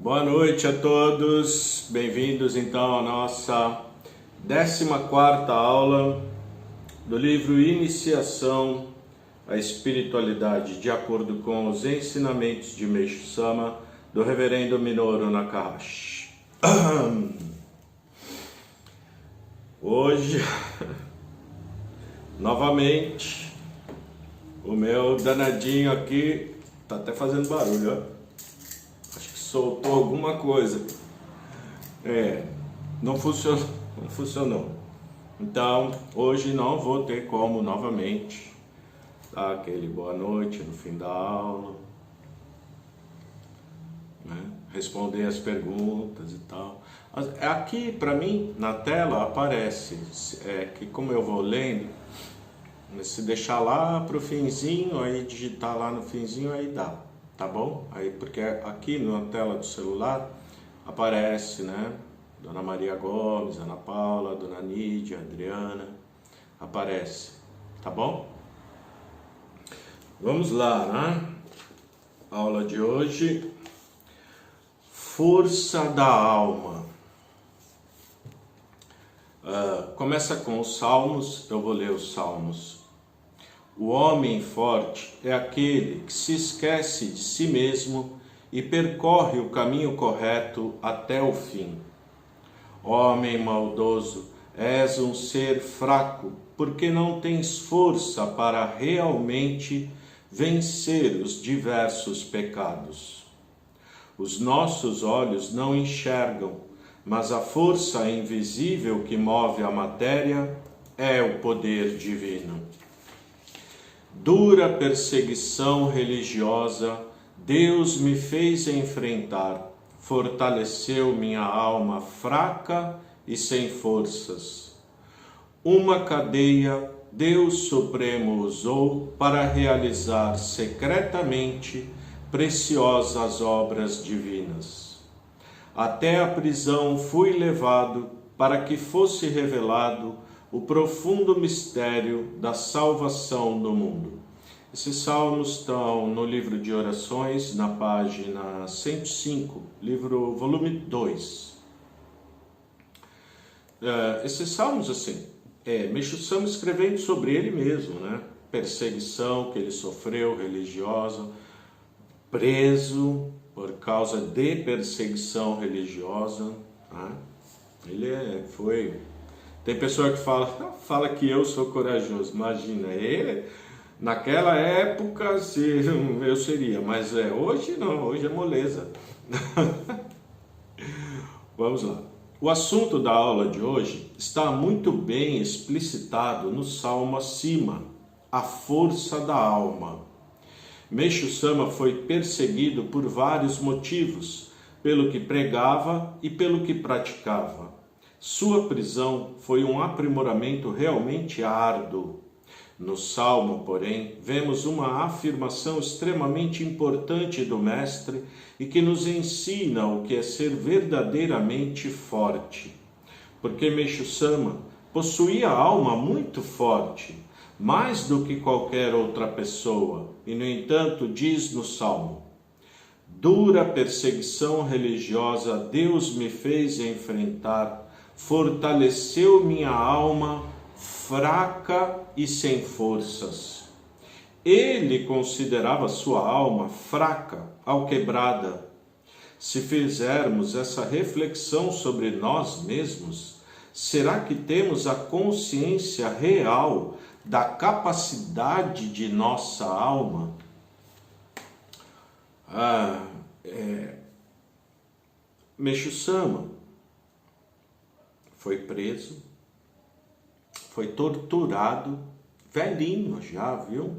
Boa noite a todos, bem-vindos então à nossa 14ª aula do livro Iniciação à Espiritualidade, de acordo com os ensinamentos de Meixo Sama, do Reverendo Minoru Nakahashi. Hoje, novamente, o meu danadinho aqui tá até fazendo barulho, ó. Soltou alguma coisa. Não funcionou. Então, hoje não vou ter como novamente dar aquele boa noite no fim da aula, né? Responder as perguntas e tal. Aqui, para mim, na tela aparece que como eu vou lendo, se deixar lá pro finzinho, aí digitar lá no finzinho, aí dá. Tá bom? Aí, porque aqui na tela do celular aparece, né? Dona Maria Gomes, Ana Paula, Dona Nídia, Adriana, aparece, tá bom? Vamos lá, né? Aula de hoje, força da alma. Começa com os Salmos, eu vou ler os Salmos. O homem forte é aquele que se esquece de si mesmo e percorre o caminho correto até o fim. Homem maldoso, és um ser fraco, porque não tens força para realmente vencer os diversos pecados. Os nossos olhos não enxergam, mas a força invisível que move a matéria é o poder divino. Dura perseguição religiosa, Deus me fez enfrentar, fortaleceu minha alma fraca e sem forças. Uma cadeia Deus Supremo usou para realizar secretamente preciosas obras divinas. Até a prisão fui levado para que fosse revelado o profundo mistério da salvação do mundo. Esses salmos estão no livro de orações, na página 105, livro volume 2. Esses salmos, assim, Meixo Sama escrevendo sobre ele mesmo, né? Perseguição que ele sofreu, religiosa, preso por causa de perseguição religiosa, né? Ele foi... Tem pessoa que fala que eu sou corajoso. Imagina, ele, naquela época eu seria, mas hoje não, hoje é moleza. Vamos lá. O assunto da aula de hoje está muito bem explicitado no salmo acima, a força da alma. Meixo Sama foi perseguido por vários motivos, pelo que pregava e pelo que praticava. Sua prisão foi um aprimoramento realmente árduo. No Salmo, porém, vemos uma afirmação extremamente importante do Mestre e que nos ensina o que é ser verdadeiramente forte. Porque Meixo Sama possuía alma muito forte, mais do que qualquer outra pessoa, e no entanto diz no Salmo: dura perseguição religiosa Deus me fez enfrentar, fortaleceu minha alma fraca e sem forças. Ele considerava sua alma fraca, alquebrada. Se fizermos essa reflexão sobre nós mesmos, será que temos a consciência real da capacidade de nossa alma? Meixo Sama foi preso, foi torturado, velhinho já, viu?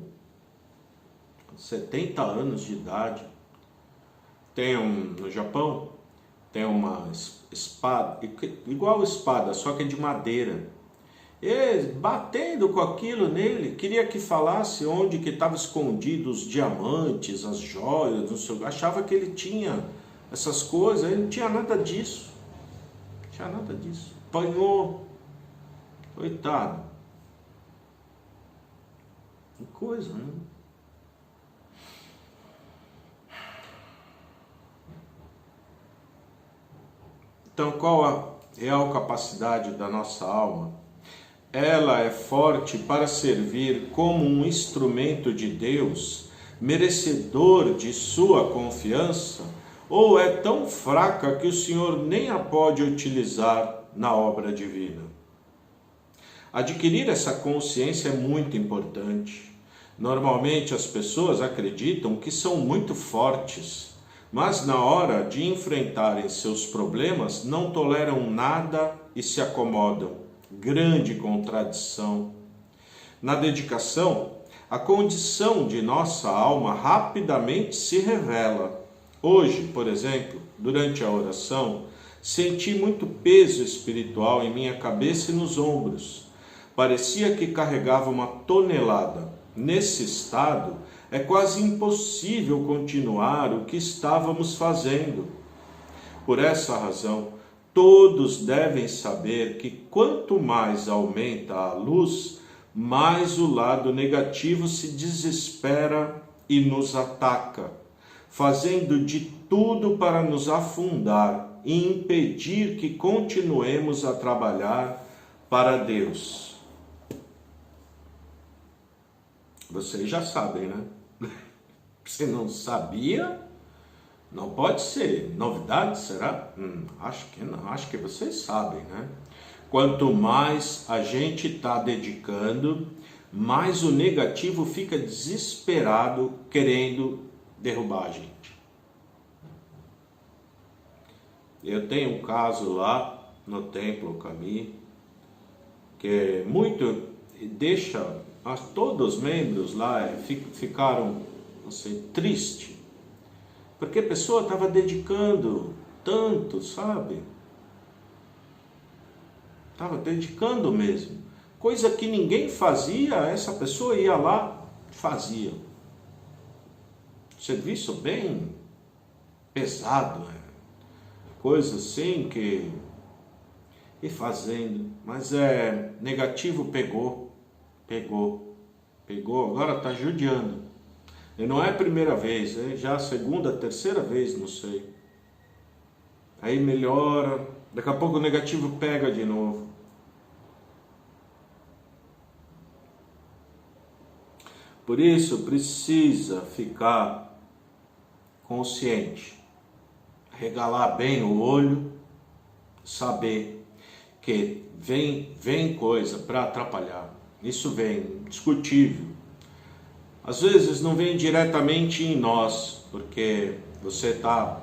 70 anos de idade. No Japão, tem uma espada, igual espada, só que é de madeira. E batendo com aquilo nele, queria que falasse onde que estavam escondidos os diamantes, as joias, não sei, achava que ele tinha essas coisas, ele não tinha nada disso. Não tinha nada disso. Apanhou. Coitado. Que coisa, né? Então, qual a real capacidade da nossa alma? Ela é forte para servir como um instrumento de Deus, merecedor de sua confiança, ou é tão fraca que o Senhor nem a pode utilizar na obra divina? Adquirir essa consciência é muito importante. Normalmente as pessoas acreditam que são muito fortes, mas na hora de enfrentarem seus problemas não toleram nada e se acomodam. Grande contradição. Na dedicação, a condição de nossa alma rapidamente se revela. Hoje, por exemplo, durante a oração, senti muito peso espiritual em minha cabeça e nos ombros. Parecia que carregava uma tonelada. Nesse estado, é quase impossível continuar o que estávamos fazendo. Por essa razão, todos devem saber que quanto mais aumenta a luz, mais o lado negativo se desespera e nos ataca, fazendo de tudo para nos afundar e impedir que continuemos a trabalhar para Deus. Vocês já sabem, né? Você não sabia? Não pode ser. Novidade, será? Acho que não. Acho que vocês sabem, né? Quanto mais a gente está dedicando, mais o negativo fica desesperado, querendo derrubar a gente. Eu tenho um caso lá no Templo Kami, que é muito... deixa... todos os membros lá ficaram, não sei, tristes, porque a pessoa estava dedicando tanto, sabe? Estava dedicando mesmo. Coisa que ninguém fazia, essa pessoa ia lá e fazia. Serviço bem pesado, né? Coisa assim que... e fazendo. Mas negativo pegou, agora está judiando. E não é a primeira vez, é já a segunda, terceira vez, não sei. Aí melhora, daqui a pouco o negativo pega de novo. Por isso precisa ficar consciente, regalar bem o olho, saber que vem coisa para atrapalhar. Isso vem, discutível. Às vezes não vem diretamente em nós, porque você está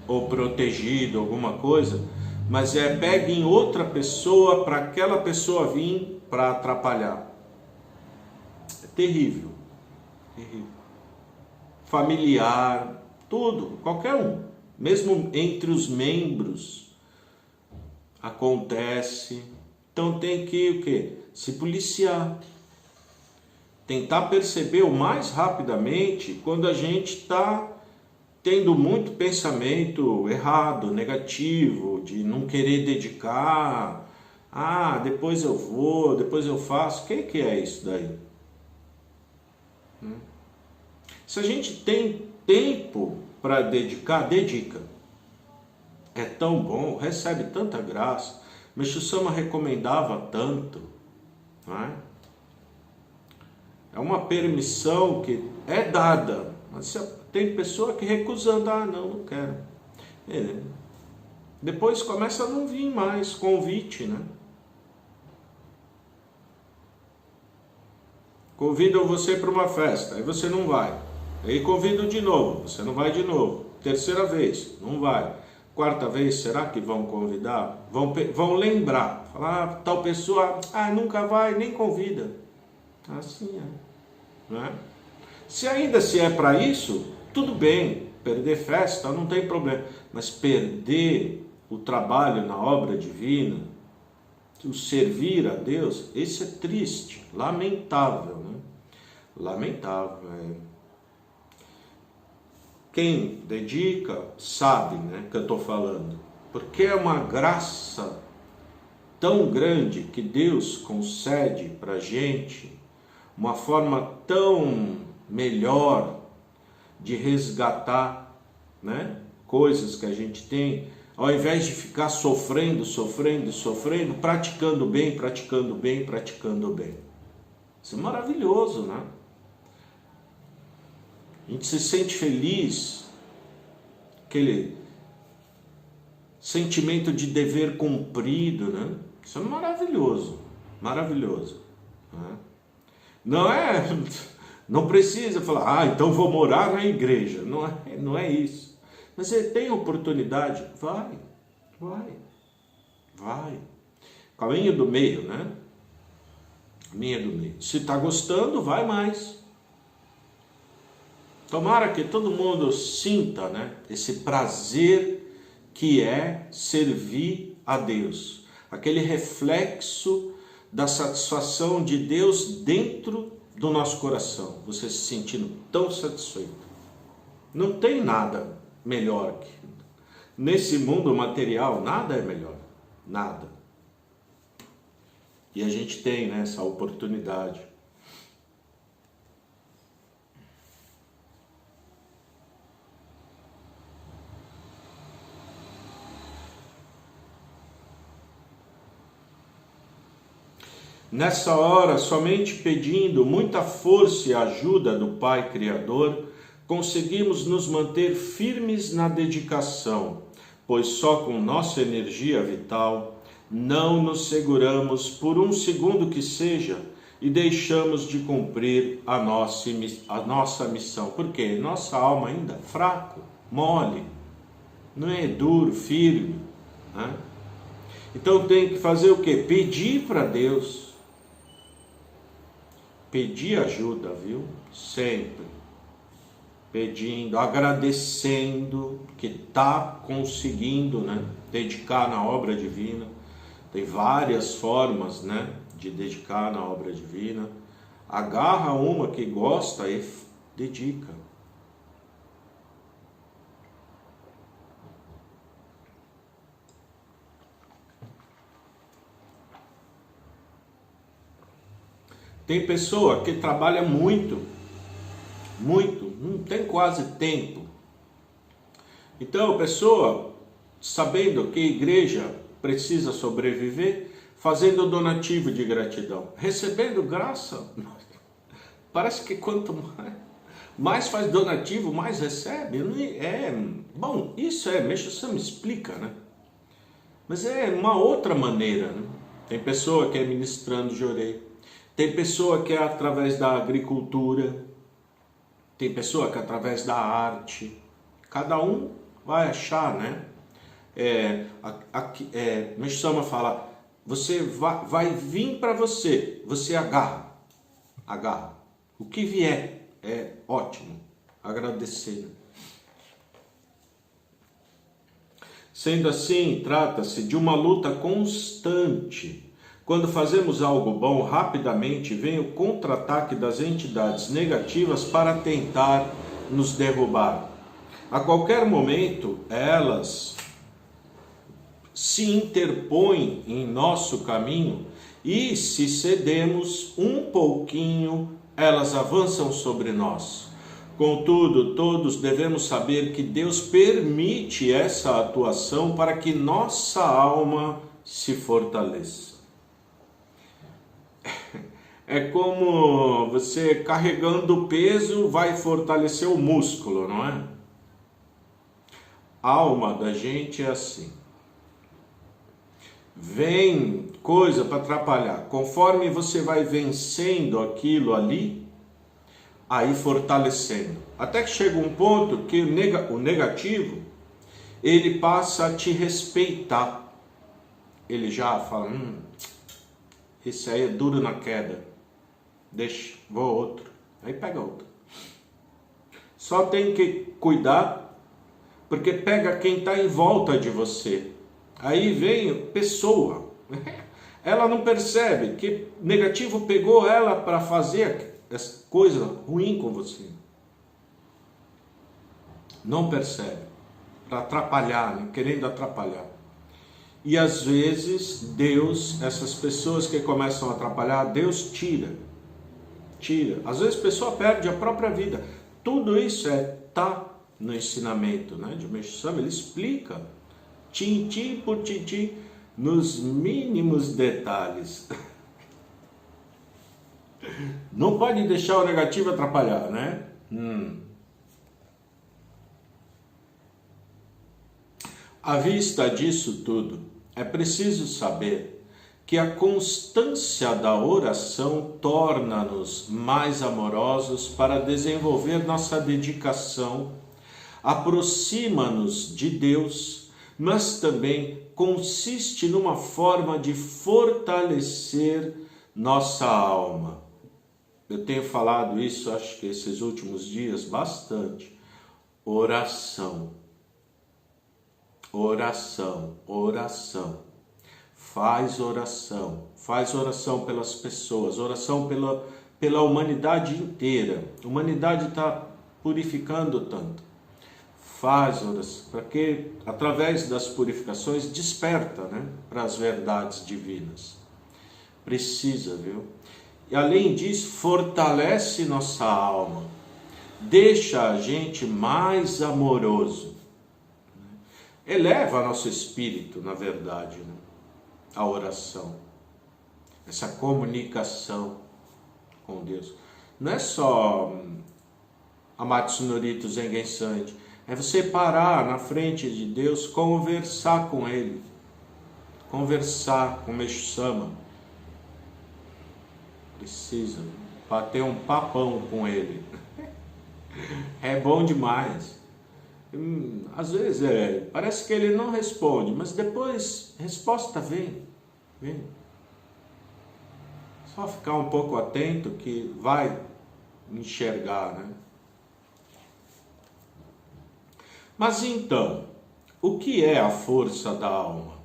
ou protegido, alguma coisa, mas pega em outra pessoa para aquela pessoa vir para atrapalhar. É terrível, terrível. Familiar, tudo, qualquer um, mesmo entre os membros, acontece. Então tem que o quê? Se policiar, tentar perceber o mais rapidamente quando a gente está tendo muito pensamento errado, negativo, de não querer dedicar, depois eu vou, depois eu faço. O que é isso daí? Se a gente tem tempo para dedicar, dedica. É tão bom, recebe tanta graça. Meixo Sama recomendava tanto, não é? É uma permissão que é dada, mas tem pessoa que recusando, não quero. Depois começa a não vir mais convite, né? Convidam você para uma festa, aí você não vai. Aí convidam de novo, você não vai de novo. Terceira vez, não vai. Quarta vez, será que vão convidar? Vão lembrar. Falar, tal pessoa, nunca vai, nem convida. Assim é. Né? Se é para isso, tudo bem. Perder festa não tem problema. Mas perder o trabalho na obra divina, o servir a Deus, isso é triste, lamentável, né? Lamentável, Quem dedica sabe, né, que eu estou falando, porque é uma graça tão grande que Deus concede para a gente, uma forma tão melhor de resgatar, né, coisas que a gente tem ao invés de ficar sofrendo, praticando bem. Isso é maravilhoso, né? A gente se sente feliz, aquele sentimento de dever cumprido, né? Isso é maravilhoso, né? Não precisa falar, então vou morar na igreja. Não é isso. Mas você tem oportunidade, vai. Caminho do meio, né? Caminho do meio. Se está gostando, vai mais. Tomara que todo mundo sinta, né, esse prazer que é servir a Deus. Aquele reflexo da satisfação de Deus dentro do nosso coração. Você se sentindo tão satisfeito. Não tem nada melhor que... Nesse mundo material, nada é melhor. Nada. E a gente tem, né, essa oportunidade. Nessa hora, somente pedindo muita força e ajuda do Pai Criador, conseguimos nos manter firmes na dedicação, pois só com nossa energia vital não nos seguramos por um segundo que seja e deixamos de cumprir a nossa missão. Por quê? Nossa alma ainda é fraco, mole, não é duro, firme, né? Então tem que fazer o quê? Pedir para Deus. Pedir ajuda, viu? Sempre. Pedindo, agradecendo que está conseguindo, né, dedicar na obra divina. Tem várias formas, né, de dedicar na obra divina. Agarra uma que gosta e dedica. Tem pessoa que trabalha muito, não tem quase tempo. Então a pessoa, sabendo que a igreja precisa sobreviver, fazendo donativo de gratidão, recebendo graça. Parece que quanto mais faz donativo, mais recebe. Bom, isso Meixo Sama explica, né? Mas é uma outra maneira, né? Tem pessoa que é ministrando jorei. Tem pessoa que é através da agricultura, tem pessoa que é através da arte. Cada um vai achar, né? Meixo Sama fala, você vai vir para você agarra. O que vier é ótimo, agradecer. Sendo assim, trata-se de uma luta constante. Quando fazemos algo bom, rapidamente vem o contra-ataque das entidades negativas para tentar nos derrubar. A qualquer momento, elas se interpõem em nosso caminho e, se cedemos um pouquinho, elas avançam sobre nós. Contudo, todos devemos saber que Deus permite essa atuação para que nossa alma se fortaleça. É como você carregando peso vai fortalecer o músculo, não é? A alma da gente é assim. Vem coisa para atrapalhar. Conforme você vai vencendo aquilo ali, aí fortalecendo. Até que chega um ponto que o negativo, ele passa a te respeitar. Ele já fala, esse aí é duro na queda. Deixa, vou outro. Aí pega outro. Só tem que cuidar, porque pega quem está em volta de você. Aí vem pessoa. Ela não percebe que negativo pegou ela para fazer essa coisa ruim com você. Não percebe. Para atrapalhar, né? Querendo atrapalhar. E às vezes Deus, essas pessoas que começam a atrapalhar, Deus tira. Às vezes a pessoa perde a própria vida. Tudo isso tá no ensinamento, né, de Meixo Sama. Ele explica tintim por tintim, nos mínimos detalhes. Não pode deixar o negativo atrapalhar, né? À vista disso tudo, é preciso saber que a constância da oração torna-nos mais amorosos para desenvolver nossa dedicação, aproxima-nos de Deus, mas também consiste numa forma de fortalecer nossa alma. Eu tenho falado isso, acho que esses últimos dias, bastante. Oração. Oração, oração. Faz oração pelas pessoas, oração pela humanidade inteira. A humanidade está purificando tanto. Faz oração, para que através das purificações desperta, né, para as verdades divinas. Precisa, viu? E além disso, fortalece nossa alma, deixa a gente mais amoroso, eleva nosso espírito, na verdade, né? A oração, essa comunicação com Deus. Não é só Amatsu Norito Zengen Sandi, é você parar na frente de Deus, conversar com Ele, conversar com Meixo Sama. Precisa bater um papão com Ele. É bom demais. Às vezes parece que Ele não responde, mas depois a resposta vem. Só ficar um pouco atento que vai enxergar, né? Mas então, o que é a força da alma?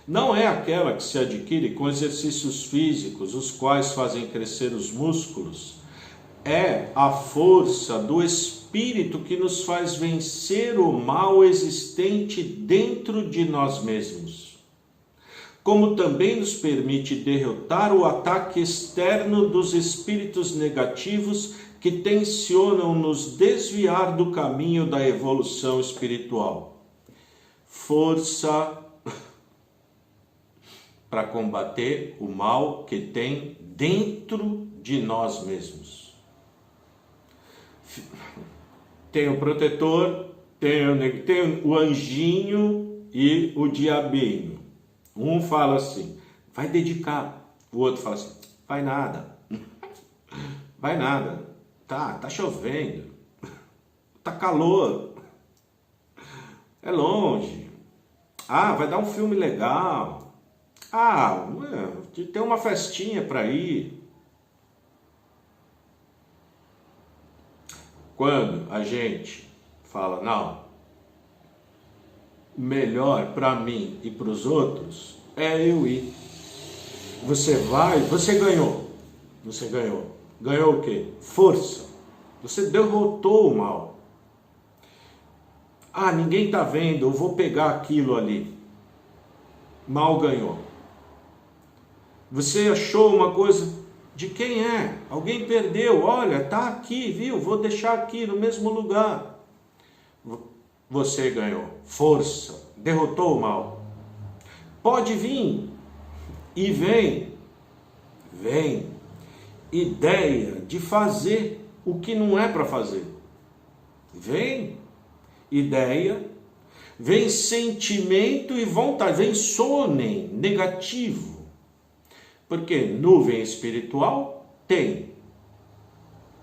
Não é aquela que se adquire com exercícios físicos, os quais fazem crescer os músculos. É a força do Espírito que nos faz vencer o mal existente dentro de nós mesmos, como também nos permite derrotar o ataque externo dos espíritos negativos que tensionam nos desviar do caminho da evolução espiritual. Força para combater o mal que tem dentro de nós mesmos. Tem o protetor, tem o anjinho e o diabinho. Um fala assim, vai dedicar. O outro fala assim, vai nada. Vai nada. Tá chovendo. Tá calor. É longe. Vai dar um filme legal. Tem uma festinha para ir. Quando a gente fala, não, melhor para mim e para os outros é eu ir. Você vai, você ganhou. Ganhou o quê? Força. Você derrotou o mal. Ninguém está vendo, eu vou pegar aquilo ali. Mal ganhou. Você achou uma coisa... De quem é? Alguém perdeu, olha, tá aqui, viu? Vou deixar aqui no mesmo lugar. Você ganhou força, derrotou o mal. Pode vir, e vem ideia de fazer o que não é para fazer. Vem ideia, vem sentimento e vontade, vem sonem negativo. Porque nuvem espiritual tem.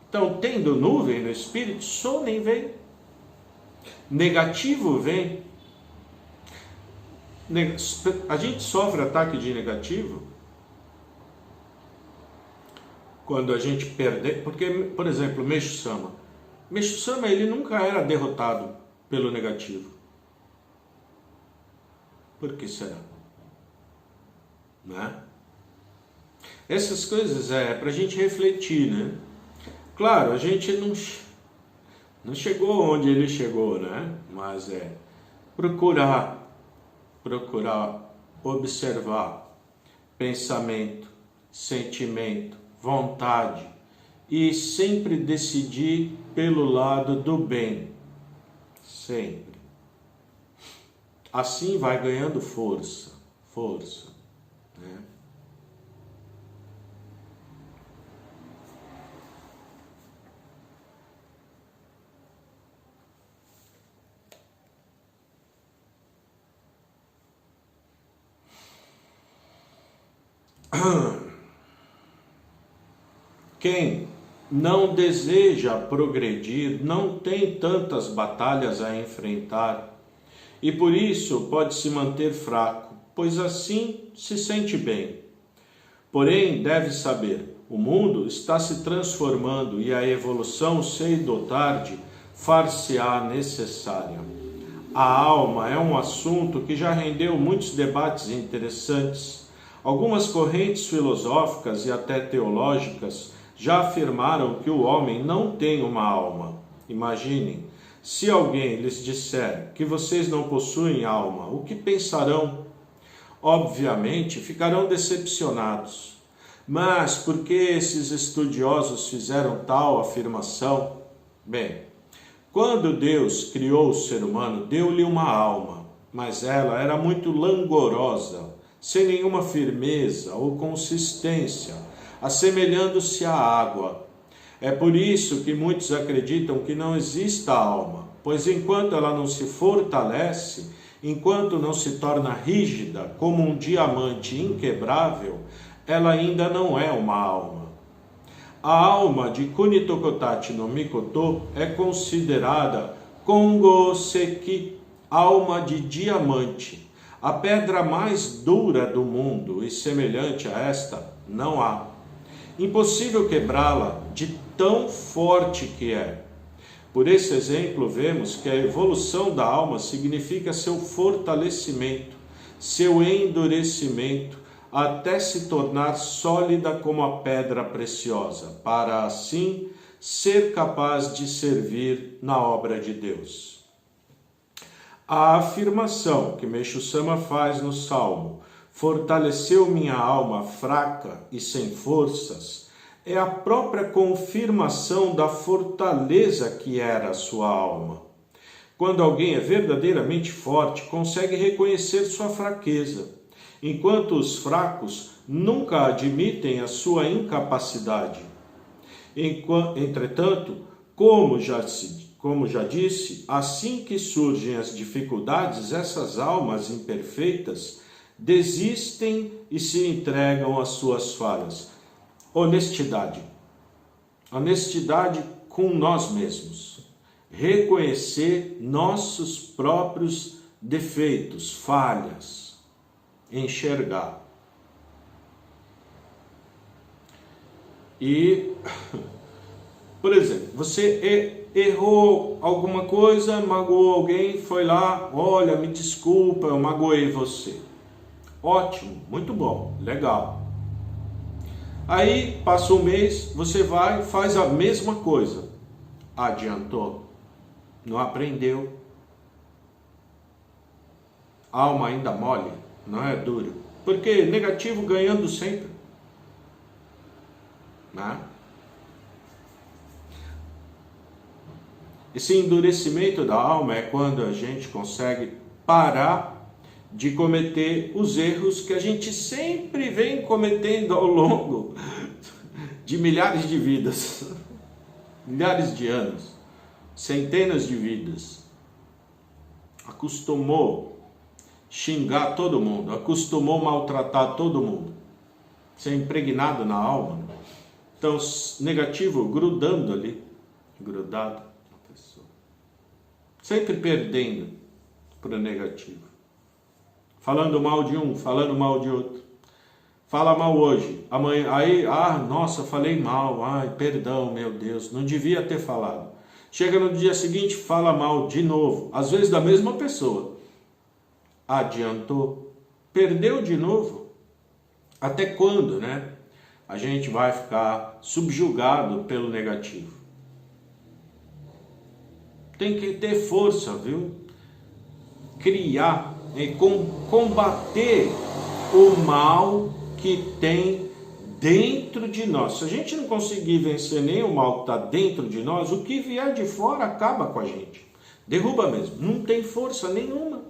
Então, tendo nuvem no espírito, sonem vem. Negativo vem. A gente sofre ataque de negativo quando a gente perde. Porque, por exemplo, Meixo Sama, ele nunca era derrotado pelo negativo. Por que será? Né? Essas coisas para a gente refletir, né? Claro, a gente não chegou onde ele chegou, né? Mas procurar observar pensamento, sentimento, vontade e sempre decidir pelo lado do bem. Sempre. Assim vai ganhando força, né? Quem não deseja progredir não tem tantas batalhas a enfrentar e por isso pode se manter fraco, pois assim se sente bem. Porém, deve saber, o mundo está se transformando e a evolução, cedo ou tarde, far-se-á necessária. A alma é um assunto que já rendeu muitos debates interessantes. Algumas correntes filosóficas e até teológicas já afirmaram que o homem não tem uma alma. Imaginem, se alguém lhes disser que vocês não possuem alma, o que pensarão? Obviamente, ficarão decepcionados. Mas por que esses estudiosos fizeram tal afirmação? Bem, quando Deus criou o ser humano, deu-lhe uma alma, mas ela era muito langorosa, sem nenhuma firmeza ou consistência, assemelhando-se à água. É por isso que muitos acreditam que não exista alma, pois enquanto ela não se fortalece, enquanto não se torna rígida como um diamante inquebrável, ela ainda não é uma alma. A alma de Kunitokotati no Mikoto é considerada Kongoseki, alma de diamante, a pedra mais dura do mundo, e semelhante a esta não há. Impossível quebrá-la de tão forte que é. Por esse exemplo, vemos que a evolução da alma significa seu fortalecimento, seu endurecimento, até se tornar sólida como a pedra preciosa, para assim ser capaz de servir na obra de Deus. A afirmação que Meixo Sama faz no Salmo, fortaleceu minha alma fraca e sem forças, é a própria confirmação da fortaleza que era a sua alma. Quando alguém é verdadeiramente forte, consegue reconhecer sua fraqueza, enquanto os fracos nunca admitem a sua incapacidade. Entretanto, como já disse, assim que surgem as dificuldades, essas almas imperfeitas desistem e se entregam às suas falhas. Honestidade. Honestidade com nós mesmos. Reconhecer nossos próprios defeitos, falhas. Enxergar. E, por exemplo, você errou alguma coisa, magoou alguém, foi lá, olha, me desculpa, eu magoei você. Ótimo, muito bom, legal. Aí, passa um mês, você vai, faz a mesma coisa. Adiantou? Não aprendeu? Alma ainda mole? Não é duro? Porque negativo ganhando sempre. Né? Esse endurecimento da alma é quando a gente consegue parar de cometer os erros que a gente sempre vem cometendo ao longo de milhares de vidas, milhares de anos, centenas de vidas. Acostumou xingar todo mundo, acostumou maltratar todo mundo, ser impregnado na alma. Então, negativo grudando ali, grudado na pessoa, sempre perdendo para o negativo. Falando mal de um, falando mal de outro. Fala mal hoje, amanhã, aí, nossa, falei mal, perdão, meu Deus, não devia ter falado. Chega no dia seguinte, fala mal de novo, às vezes da mesma pessoa. Adiantou, perdeu de novo. Até quando, né? A gente vai ficar subjugado pelo negativo. Tem que ter força, viu? Criar e combater o mal que tem dentro de nós. Se a gente não conseguir vencer nem o mal que está dentro de nós, o que vier de fora acaba com a gente. Derruba mesmo. Não tem força nenhuma.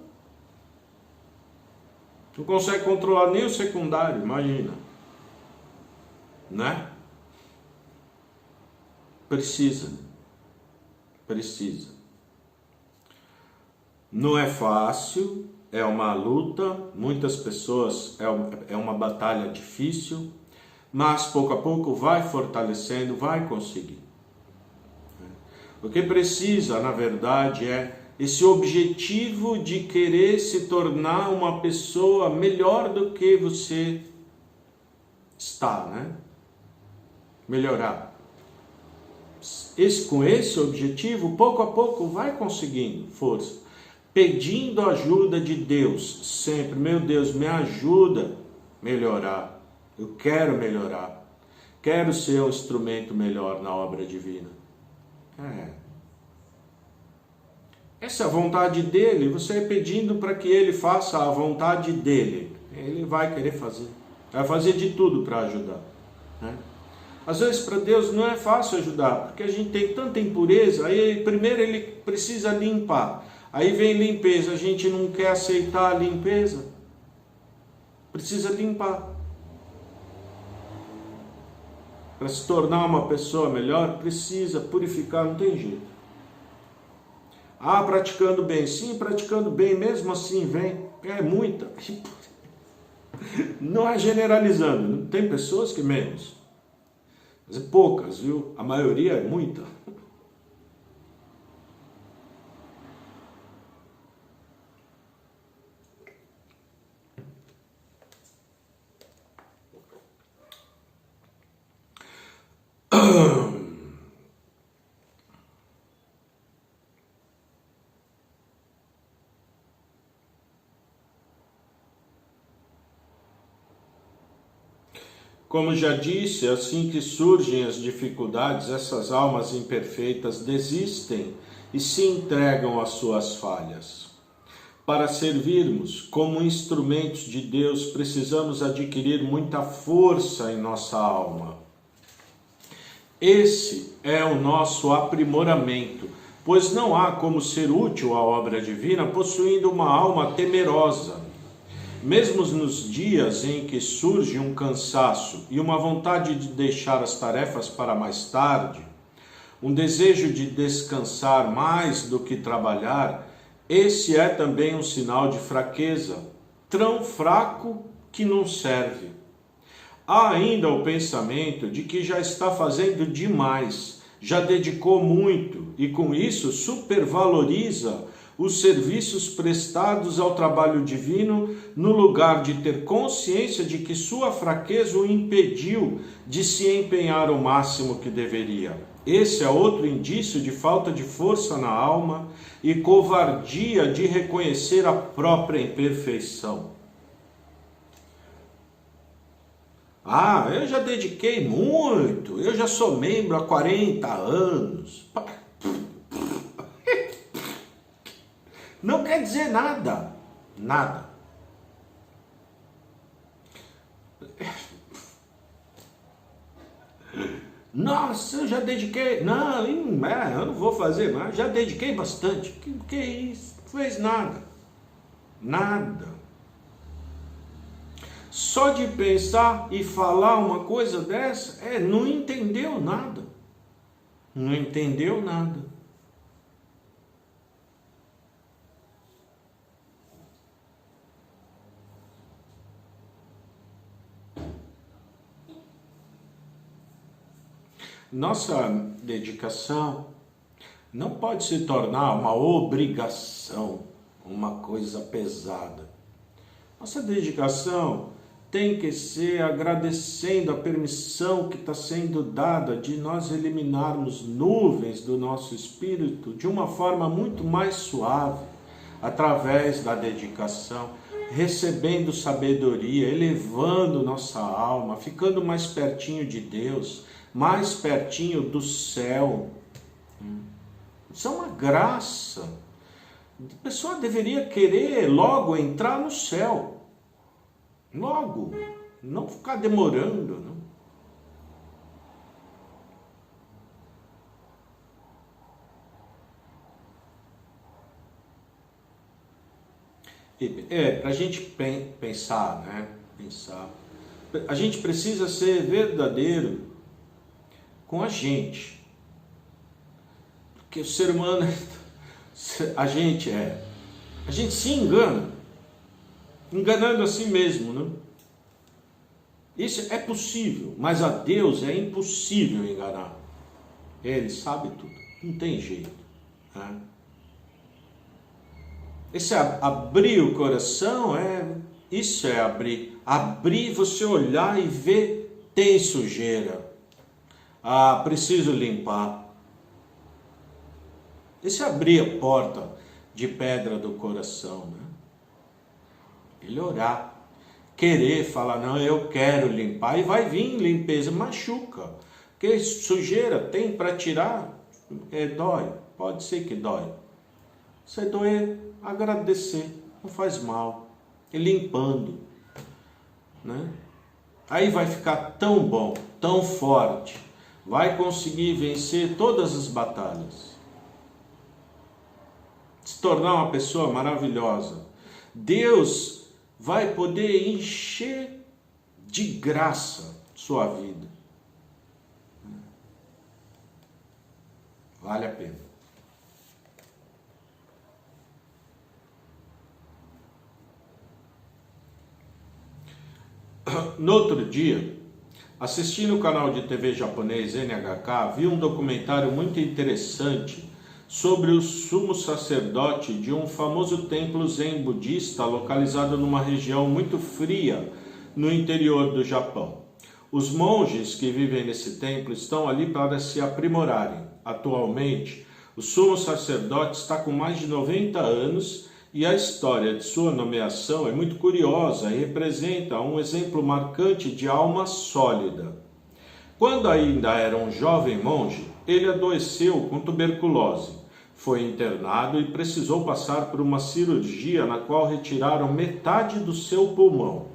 Não consegue controlar nem o secundário, imagina. Né? Precisa. Não é fácil, é uma luta, muitas pessoas, é uma batalha difícil, mas pouco a pouco vai fortalecendo, vai conseguir. O que precisa, na verdade, é esse objetivo de querer se tornar uma pessoa melhor do que você está, né? Melhorar. Com esse objetivo, pouco a pouco, vai conseguindo força. Pedindo a ajuda de Deus, sempre. Meu Deus, me ajuda a melhorar. Eu quero melhorar. Quero ser um instrumento melhor na obra divina. Essa é a vontade dele. Você é pedindo para que ele faça a vontade dele. Ele vai querer fazer. Vai fazer de tudo para ajudar, né? Às vezes para Deus não é fácil ajudar, porque a gente tem tanta impureza, aí primeiro ele precisa limpar, aí vem limpeza, a gente não quer aceitar a limpeza, precisa limpar. Para se tornar uma pessoa melhor, precisa purificar, não tem jeito. Praticando bem, sim, praticando bem, mesmo assim vem, é muita, não é generalizando, tem pessoas que menos. Mas é poucas, viu? A maioria é muita. Como já disse, assim que surgem as dificuldades, essas almas imperfeitas desistem e se entregam às suas falhas. Para servirmos como instrumentos de Deus, precisamos adquirir muita força em nossa alma. Esse é o nosso aprimoramento, pois não há como ser útil à obra divina possuindo uma alma temerosa. Mesmo nos dias em que surge um cansaço e uma vontade de deixar as tarefas para mais tarde, um desejo de descansar mais do que trabalhar, esse é também um sinal de fraqueza, tão fraco que não serve. Há ainda o pensamento de que já está fazendo demais, já dedicou muito e com isso supervaloriza os serviços prestados ao trabalho divino, no lugar de ter consciência de que sua fraqueza o impediu de se empenhar o máximo que deveria. Esse é outro indício de falta de força na alma e covardia de reconhecer a própria imperfeição. Eu já dediquei muito, eu já sou membro há 40 anos. Não quer dizer nada. Nada. Nossa, eu já dediquei. Não, eu não vou fazer mais. Já dediquei bastante. Que é isso? Não fez nada. Nada. Só de pensar e falar uma coisa dessa, não entendeu nada. Não entendeu nada. Nossa dedicação não pode se tornar uma obrigação, uma coisa pesada. Nossa dedicação tem que ser agradecendo a permissão que está sendo dada de nós eliminarmos nuvens do nosso espírito de uma forma muito mais suave, através da dedicação, recebendo sabedoria, elevando nossa alma, ficando mais pertinho de Deus, mais pertinho do céu. Isso é uma graça. A pessoa deveria querer logo entrar no céu. Logo. Não ficar demorando. Não. Para a gente pensar, né? A gente precisa ser verdadeiro com a gente. Porque o ser humano, a gente se engana, enganando a si mesmo, né? Isso é possível, mas a Deus é impossível enganar. Ele sabe tudo, não tem jeito, né? Esse abrir o coração isso é abrir, você olhar e ver, tem sujeira, preciso limpar. Esse é abrir a porta de pedra do coração, né? Ele orar, querer falar, não, eu quero limpar, e vai vir limpeza, machuca, porque sujeira tem para tirar, dói, pode ser que dói. Você doer, agradecer, não faz mal, e limpando, né? Aí vai ficar tão bom, tão forte, vai conseguir vencer todas as batalhas, se tornar uma pessoa maravilhosa. Deus vai poder encher de graça sua vida. Vale a pena. No outro dia, assistindo o canal de TV japonês NHK, vi um documentário muito interessante sobre o sumo sacerdote de um famoso templo zen budista localizado numa região muito fria no interior do Japão. Os monges que vivem nesse templo estão ali para se aprimorarem. Atualmente, o sumo sacerdote está com mais de 90 anos e a história de sua nomeação é muito curiosa e representa um exemplo marcante de alma sólida. Quando ainda era um jovem monge, ele adoeceu com tuberculose. Foi internado e precisou passar por uma cirurgia na qual retiraram metade do seu pulmão.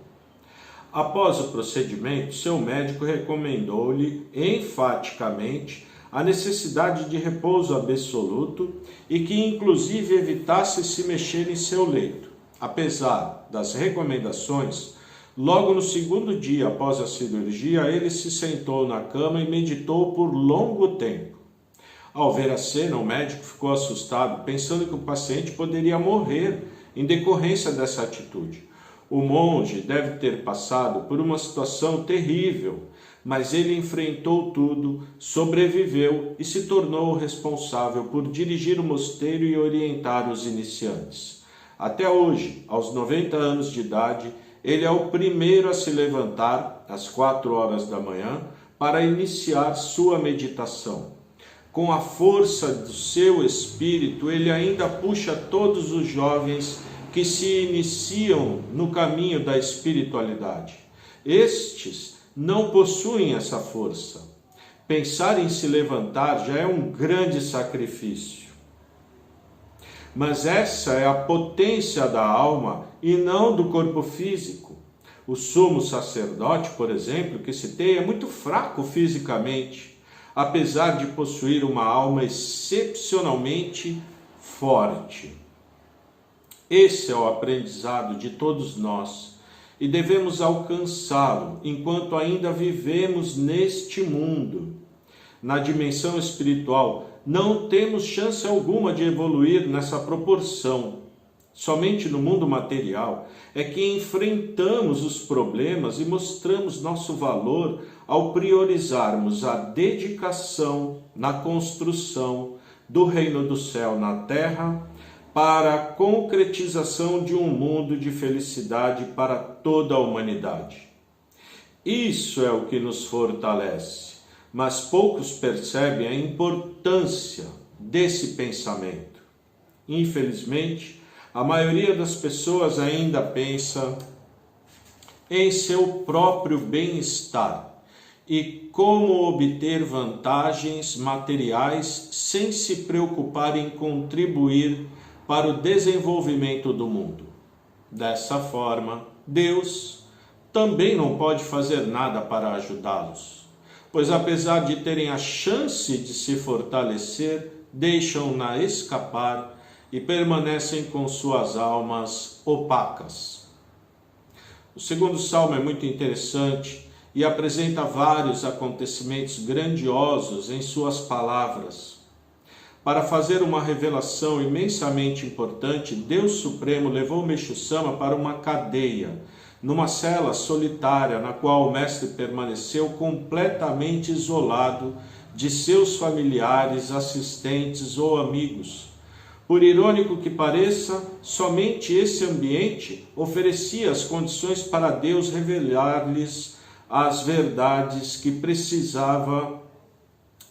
Após o procedimento, seu médico recomendou-lhe enfaticamente a necessidade de repouso absoluto e que inclusive evitasse se mexer em seu leito. Apesar das recomendações, logo no segundo dia após a cirurgia, ele se sentou na cama e meditou por longo tempo. Ao ver a cena, o médico ficou assustado, pensando que o paciente poderia morrer em decorrência dessa atitude. O monge deve ter passado por uma situação terrível, mas ele enfrentou tudo, sobreviveu e se tornou o responsável por dirigir o mosteiro e orientar os iniciantes. Até hoje, aos 90 anos de idade, ele é o primeiro a se levantar às 4 horas da manhã para iniciar sua meditação. Com a força do seu espírito, ele ainda puxa todos os jovens que se iniciam no caminho da espiritualidade. Estes não possuem essa força. Pensar em se levantar já é um grande sacrifício. Mas essa é a potência da alma e não do corpo físico. O sumo sacerdote, por exemplo, que citei, é muito fraco fisicamente, apesar de possuir uma alma excepcionalmente forte. Esse é o aprendizado de todos nós e devemos alcançá-lo enquanto ainda vivemos neste mundo. Na dimensão espiritual, não temos chance alguma de evoluir nessa proporção. Somente no mundo material é que enfrentamos os problemas e mostramos nosso valor ao priorizarmos a dedicação na construção do reino do céu na terra, para a concretização de um mundo de felicidade para toda a humanidade. Isso é o que nos fortalece, mas poucos percebem a importância desse pensamento. Infelizmente, a maioria das pessoas ainda pensa em seu próprio bem-estar e como obter vantagens materiais sem se preocupar em contribuir para o desenvolvimento do mundo. Dessa forma, Deus também não pode fazer nada para ajudá-los, pois apesar de terem a chance de se fortalecer, deixam-na escapar e permanecem com suas almas opacas. O segundo salmo é muito interessante e apresenta vários acontecimentos grandiosos em suas palavras. Para fazer uma revelação imensamente importante, Deus Supremo levou Meixo Sama para uma cadeia, numa cela solitária, na qual o mestre permaneceu completamente isolado de seus familiares, assistentes ou amigos. Por irônico que pareça, somente esse ambiente oferecia as condições para Deus revelar-lhes as verdades que precisava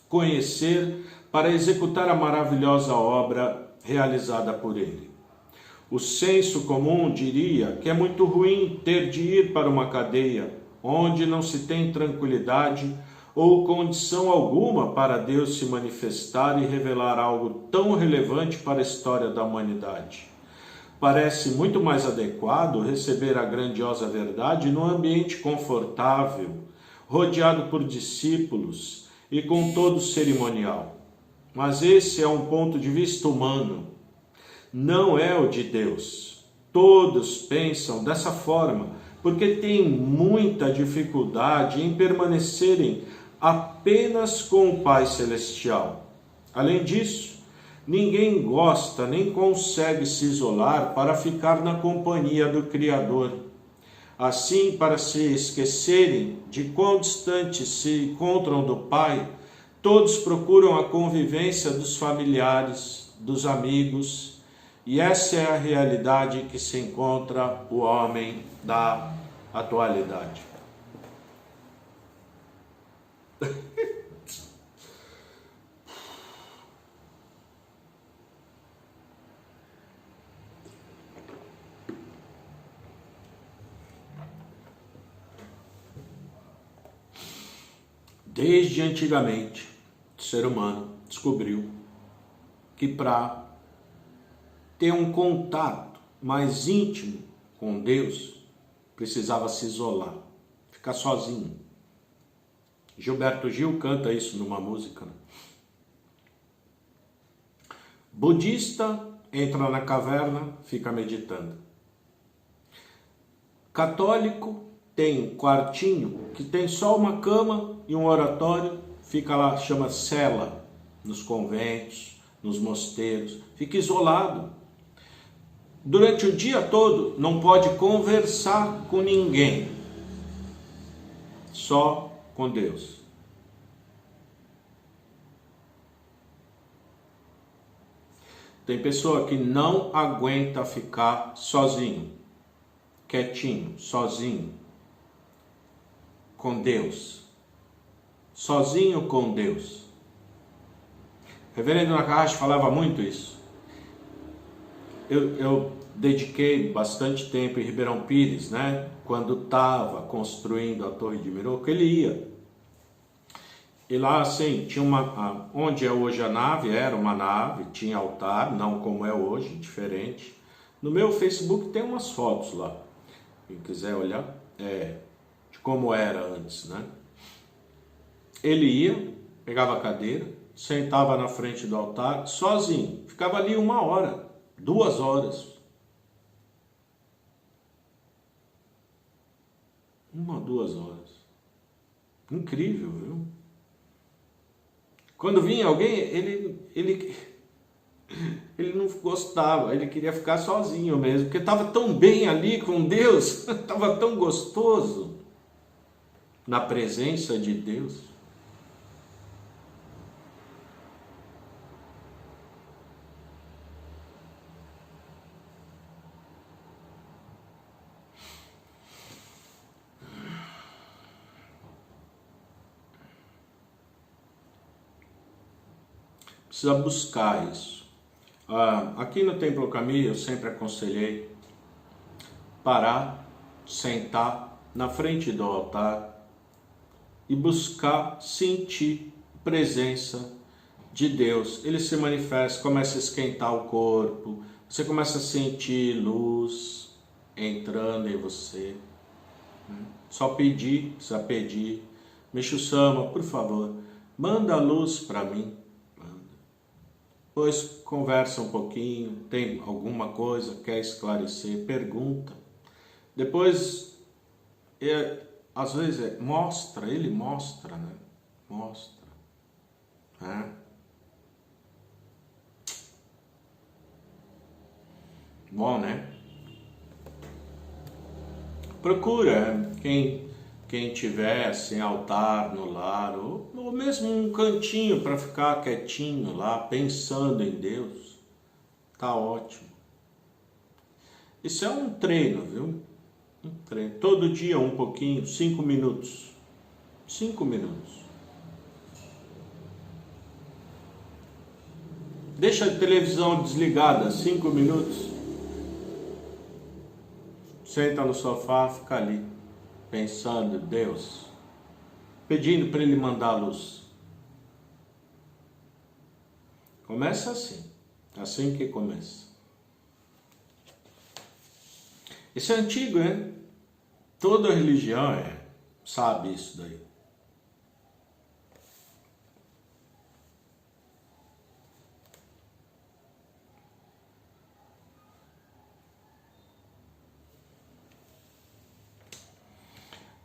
conhecer para executar a maravilhosa obra realizada por ele. O senso comum diria que é muito ruim ter de ir para uma cadeia onde não se tem tranquilidade ou condição alguma para Deus se manifestar e revelar algo tão relevante para a história da humanidade. Parece muito mais adequado receber a grandiosa verdade num ambiente confortável, rodeado por discípulos e com todo o cerimonial. Mas esse é um ponto de vista humano, não é o de Deus. Todos pensam dessa forma, porque têm muita dificuldade em permanecerem apenas com o Pai Celestial. Além disso, ninguém gosta nem consegue se isolar para ficar na companhia do Criador. Assim, para se esquecerem de quão distante se encontram do Pai, todos procuram a convivência dos familiares, dos amigos, e essa é a realidade em que se encontra o homem da atualidade. Desde antigamente, o ser humano descobriu que para ter um contato mais íntimo com Deus, precisava se isolar, ficar sozinho. Gilberto Gil canta isso numa música. Budista entra na caverna, fica meditando. Católico tem um quartinho que tem só uma cama e um oratório, fica lá, chama cela, nos conventos, nos mosteiros, fica isolado. Durante o dia todo não pode conversar com ninguém, só com Deus. Tem pessoa que não aguenta ficar sozinho, quietinho, sozinho, com Deus. Sozinho com Deus. O reverendo Nakahashi falava muito isso. Eu dediquei bastante tempo em Ribeirão Pires, né? Quando estava construindo a Torre de Miroco, ele ia. E lá, assim, tinha onde é hoje a nave, era uma nave, tinha altar, não como é hoje, diferente. No meu Facebook tem umas fotos lá, quem quiser olhar, de como era antes, né? Ele ia, pegava a cadeira, sentava na frente do altar, sozinho, ficava ali 1 hora, 2 horas. 1, 2 horas. Incrível, viu? Quando vinha alguém, ele não gostava, ele queria ficar sozinho mesmo, porque estava tão bem ali com Deus, estava tão gostoso na presença de Deus. Precisa buscar isso. Aqui no Templo Kami eu sempre aconselhei parar, sentar na frente do altar e buscar sentir a presença de Deus. Ele se manifesta, começa a esquentar o corpo, você começa a sentir luz entrando em você. Só pedir, precisa pedir. Meixo Sama, por favor, manda a luz para mim. Depois conversa um pouquinho, tem alguma coisa, quer esclarecer, pergunta. Depois, às vezes, ele mostra, né? Mostra. Né? Bom, né? Procura quem tiver sem altar no lar, ou mesmo um cantinho para ficar quietinho lá, pensando em Deus. Tá ótimo. Isso é um treino, viu? Um treino. Todo dia um pouquinho, 5 minutos. 5 minutos. Deixa a televisão desligada, 5 minutos. Senta no sofá, fica ali, pensando em Deus, pedindo para Ele mandar a luz. Começa assim que começa. Isso é antigo, né? Toda religião sabe isso daí.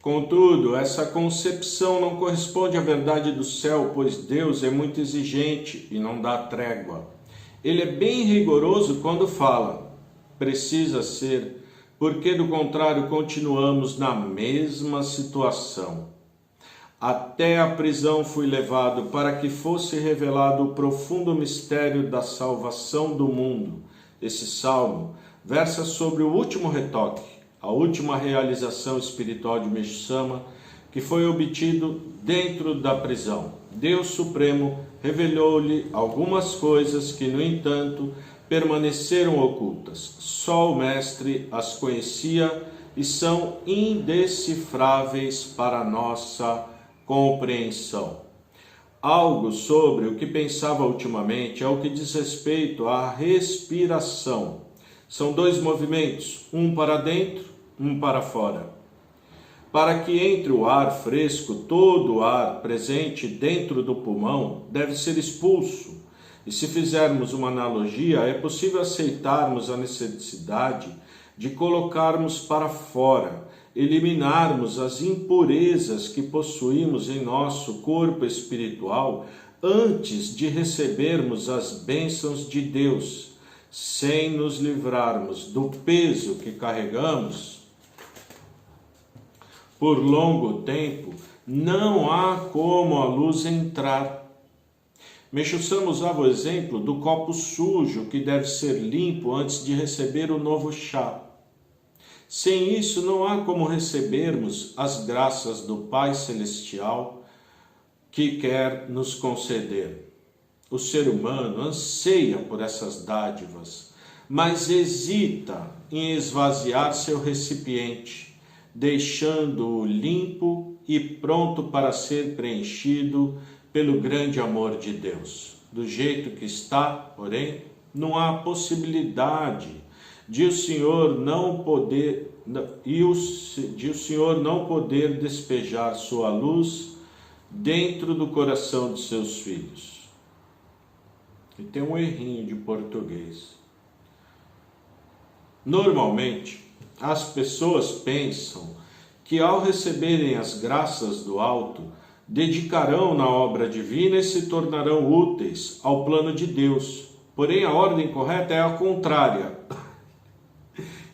Contudo, essa concepção não corresponde à verdade do céu, pois Deus é muito exigente e não dá trégua. Ele é bem rigoroso quando fala. Precisa ser, porque do contrário continuamos na mesma situação. Até a prisão fui levado para que fosse revelado o profundo mistério da salvação do mundo. Esse salmo versa sobre o último retoque, a última realização espiritual de Meixo Sama, que foi obtido dentro da prisão. Deus Supremo revelou-lhe algumas coisas que, no entanto, permaneceram ocultas. Só o Mestre as conhecia e são indecifráveis para nossa compreensão. Algo sobre o que pensava ultimamente é o que diz respeito à respiração. São 2 movimentos, um para dentro, um para fora. Para que entre o ar fresco, todo o ar presente dentro do pulmão deve ser expulso. E se fizermos uma analogia, é possível aceitarmos a necessidade de colocarmos para fora, eliminarmos as impurezas que possuímos em nosso corpo espiritual antes de recebermos as bênçãos de Deus, sem nos livrarmos do peso que carregamos. Por longo tempo, não há como a luz entrar. Meixo Sama usava o exemplo do copo sujo que deve ser limpo antes de receber o novo chá. Sem isso, não há como recebermos as graças do Pai Celestial que quer nos conceder. O ser humano anseia por essas dádivas, mas hesita em esvaziar seu recipiente, deixando-o limpo e pronto para ser preenchido pelo grande amor de Deus. Do jeito que está, porém, não há possibilidade de o Senhor não poder despejar sua luz dentro do coração de seus filhos. E tem um errinho de português. Normalmente, as pessoas pensam que ao receberem as graças do alto, dedicarão na obra divina e se tornarão úteis ao plano de Deus. Porém, a ordem correta é a contrária.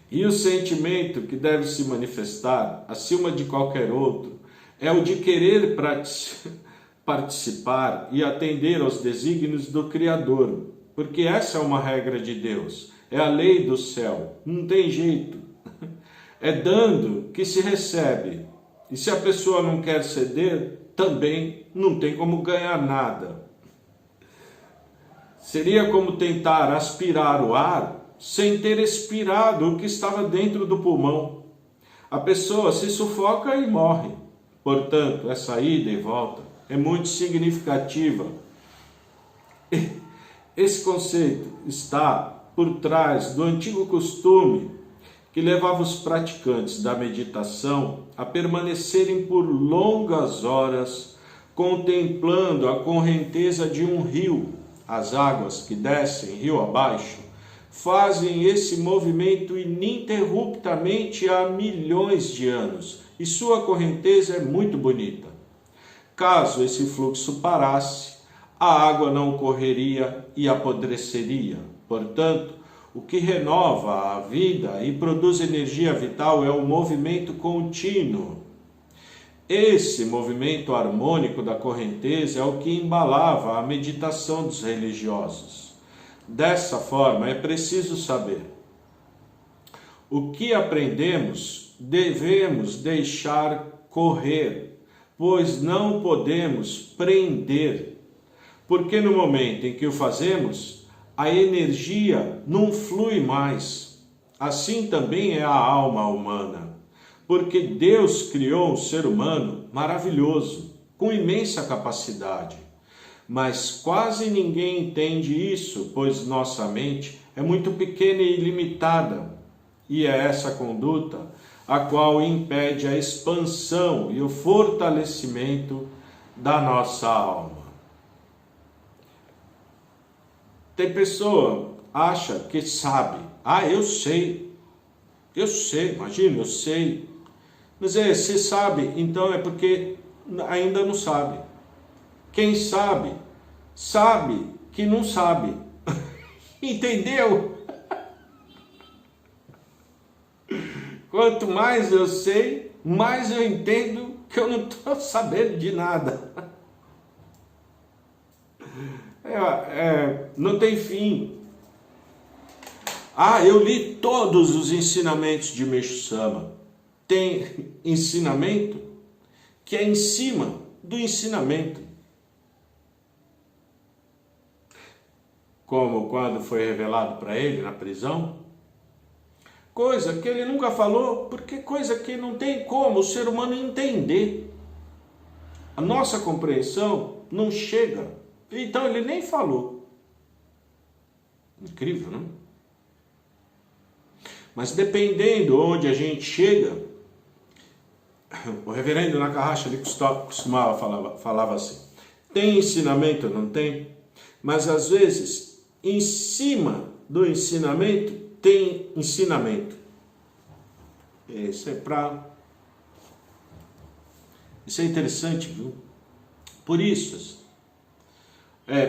E o sentimento que deve se manifestar, acima de qualquer outro, é o de querer participar e atender aos desígnios do Criador. Porque essa é uma regra de Deus, é a lei do céu, não tem jeito. É dando que se recebe. E se a pessoa não quer ceder, também não tem como ganhar nada. Seria como tentar aspirar o ar sem ter expirado o que estava dentro do pulmão. A pessoa se sufoca e morre. Portanto, essa ida e volta é muito significativa. Esse conceito está por trás do antigo costume que levava os praticantes da meditação a permanecerem por longas horas contemplando a correnteza de um rio, as águas que descem rio abaixo, fazem esse movimento ininterruptamente há milhões de anos e sua correnteza é muito bonita. Caso esse fluxo parasse, a água não correria e apodreceria. Portanto, o que renova a vida e produz energia vital é o movimento contínuo. Esse movimento harmônico da correnteza é o que embalava a meditação dos religiosos. Dessa forma, é preciso saber: o que aprendemos devemos deixar correr, pois não podemos prender, porque no momento em que o fazemos, a energia não flui mais. Assim também é a alma humana, porque Deus criou um ser humano maravilhoso, com imensa capacidade. Mas quase ninguém entende isso, pois nossa mente é muito pequena e limitada, e é essa conduta a qual impede a expansão e o fortalecimento da nossa alma. Tem pessoa que acha que sabe. Eu sei, imagina, eu sei. Mas se sabe, então é porque ainda não sabe. Quem sabe, sabe que não sabe. Entendeu? Quanto mais eu sei, mais eu entendo que eu não estou sabendo de nada. Não tem fim. Eu li todos os ensinamentos de Meixo Sama. Tem ensinamento que é em cima do ensinamento. Como quando foi revelado para ele na prisão, coisa que ele nunca falou, porque coisa que não tem como o ser humano entender. A nossa compreensão não chega, então ele nem falou. Incrível, não? Mas dependendo onde a gente chega, o reverendo Nakahashi ali falava assim: tem ensinamento? Não tem? Mas às vezes, em cima do ensinamento, tem ensinamento. Isso é interessante, viu? Por isso,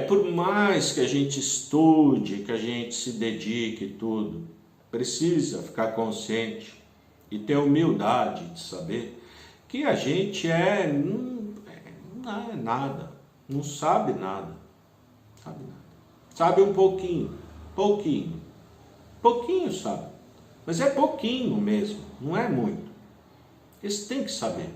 por mais que a gente estude, que a gente se dedique e tudo, precisa ficar consciente e ter humildade de saber que a gente não é nada, não sabe nada, sabe um pouquinho sabe, mas é pouquinho mesmo, não é muito. Esse tem que saber.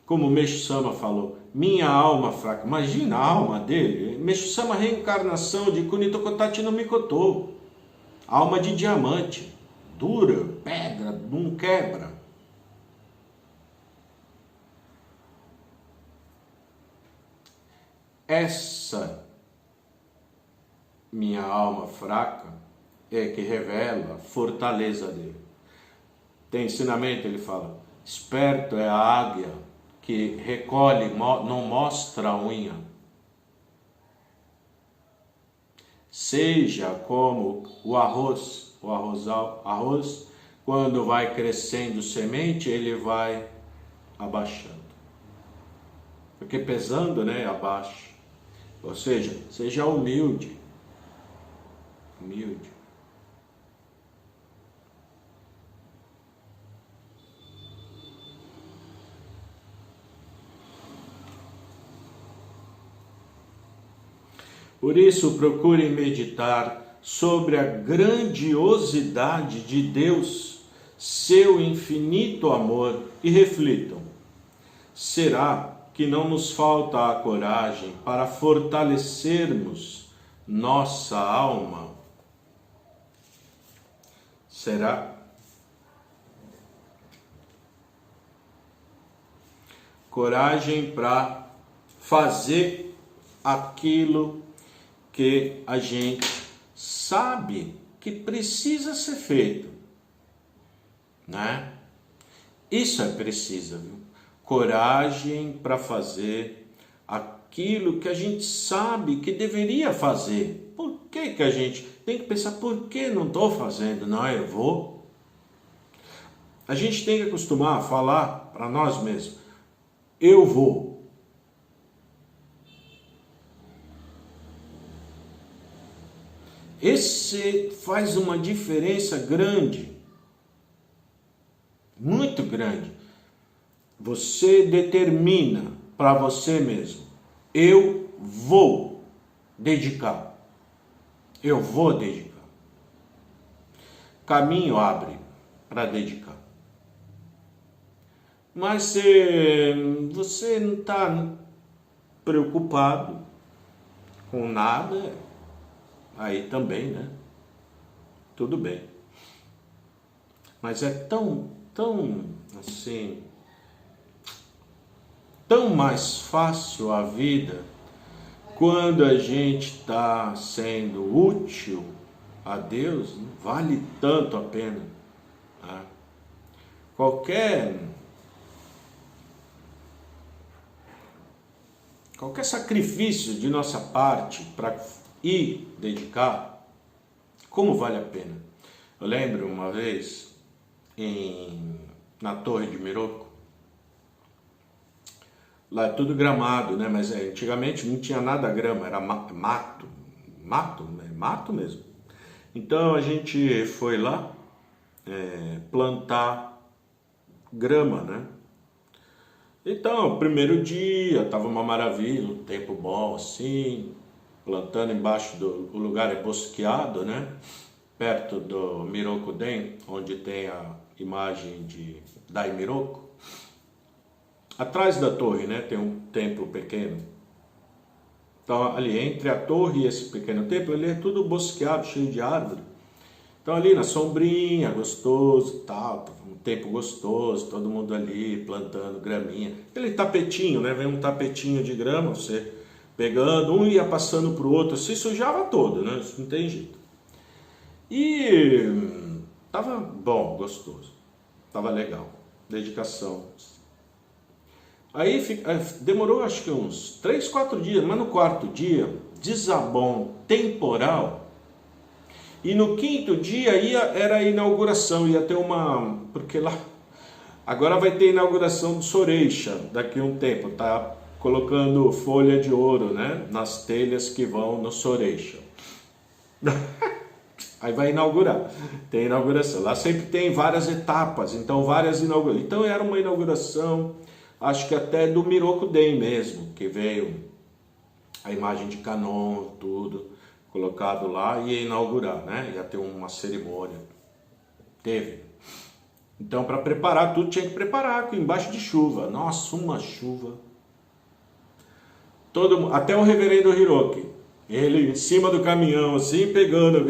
Como o Meixo Sama falou, minha alma fraca. Imagina a alma dele. Meixo Sama, reencarnação de Kunito Kotati no Mikoto. Alma de diamante, dura, pedra, não quebra. Essa minha alma fraca é que revela a fortaleza dele. Tem ensinamento, ele fala: esperto é a águia que recolhe, não mostra a unha. Seja como o arroz, quando vai crescendo semente, ele vai abaixando. Porque pesando, abaixa. Ou seja, seja humilde. Por isso, procurem meditar sobre a grandiosidade de Deus, seu infinito amor, e reflitam: será que não nos falta a coragem para fortalecermos nossa alma? Será? Coragem para fazer aquilo que a gente sabe que precisa ser feito, né? Isso é preciso, viu? Coragem para fazer aquilo aquilo que a gente sabe que deveria fazer. Por que que a gente tem que pensar, por que não estou fazendo? Não, eu vou. A gente tem que acostumar a falar para nós mesmos, eu vou. Esse faz uma diferença grande, muito grande. Você determina para você mesmo, eu vou dedicar. Eu vou dedicar. Caminho abre para dedicar. Mas se você não está preocupado com nada, aí também, né? Tudo bem. Mas é tão assim, tão mais fácil a vida quando a gente está sendo útil a Deus, vale tanto a pena. Tá? Qualquer sacrifício de nossa parte para ir dedicar, como vale a pena? Eu lembro uma vez na Torre de Miroco, lá é tudo gramado, né? Mas antigamente não tinha nada grama, era mato mesmo. Então a gente foi lá plantar grama, né? Então, o primeiro dia, estava uma maravilha, um tempo bom assim, plantando embaixo o lugar é bosqueado, né? Perto do Miroku-den, onde tem a imagem de Dai Miroku. Atrás da torre, né, tem um templo pequeno. Então, ali entre a torre e esse pequeno templo, ele é tudo bosqueado, cheio de árvore. Então, ali na sombrinha, gostoso, tal, um tempo gostoso, todo mundo ali plantando graminha. Aquele tapetinho, né? Vem um tapetinho de grama, você pegando, um ia passando para o outro, se sujava todo, né? Isso não tem jeito. E tava bom, gostoso, tava legal, dedicação. Aí demorou acho que uns 3, 4 dias, mas no quarto dia desabou um temporal. E no quinto dia era a inauguração, ia ter porque lá agora vai ter a inauguração do Soreixa daqui a um tempo, tá colocando folha de ouro, né, nas telhas que vão no Soreixa. Aí vai inaugurar, tem inauguração, lá sempre tem várias etapas, então várias inaugurações. Então era uma inauguração, acho que até do Miroku-den mesmo, que veio a imagem de Kanon, tudo colocado lá, e ia inaugurar, né? Ia ter uma cerimônia. Teve. Então, para preparar tudo, tinha que preparar embaixo de chuva. Nossa, uma chuva. Até o reverendo Hiroki, ele em cima do caminhão, assim, pegando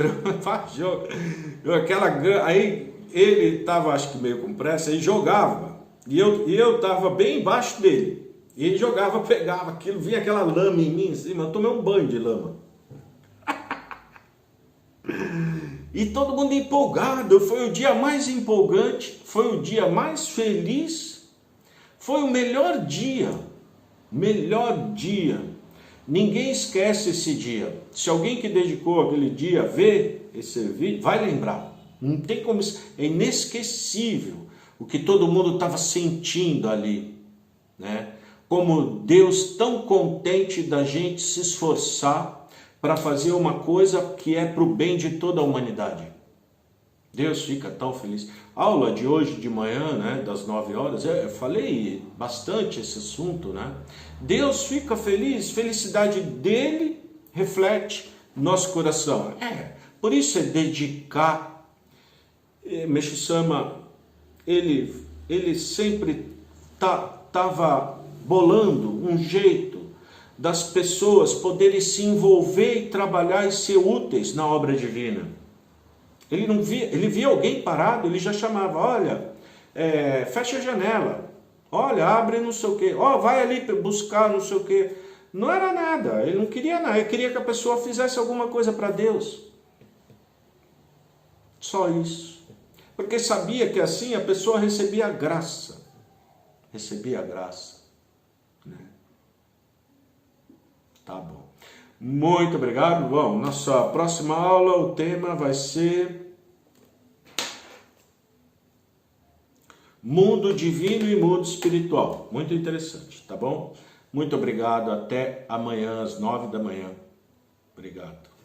aquela grama. Aí ele estava, acho que meio com pressa, e jogava. E eu estava bem embaixo dele. E ele jogava, pegava aquilo, vinha aquela lama em mim em cima. Eu tomei um banho de lama. E todo mundo empolgado, foi o dia mais empolgante, foi o dia mais feliz, foi o melhor dia, Ninguém esquece esse dia. Se alguém que dedicou aquele dia ver esse vídeo, vai lembrar. Não tem como, é inesquecível o que todo mundo estava sentindo ali, né? Como Deus tão contente da gente se esforçar para fazer uma coisa que é para o bem de toda a humanidade. Deus fica tão feliz. A aula de hoje de manhã, né, das 9 horas, eu falei bastante esse assunto, né? Deus fica feliz, felicidade dele reflete nosso coração. Por isso é dedicar. Meixo-sama, ele sempre estava bolando um jeito das pessoas poderem se envolver e trabalhar e ser úteis na obra divina. Ele via alguém parado, ele já chamava, olha, fecha a janela, olha, abre não sei o quê, vai ali buscar não sei o quê. Não era nada, ele não queria nada, ele queria que a pessoa fizesse alguma coisa para Deus. Só isso. Porque sabia que assim a pessoa recebia a graça. Tá bom. Muito obrigado. Bom, nossa próxima aula, o tema vai ser mundo divino e mundo espiritual. Muito interessante, tá bom? Muito obrigado. Até amanhã às 9 da manhã. Obrigado.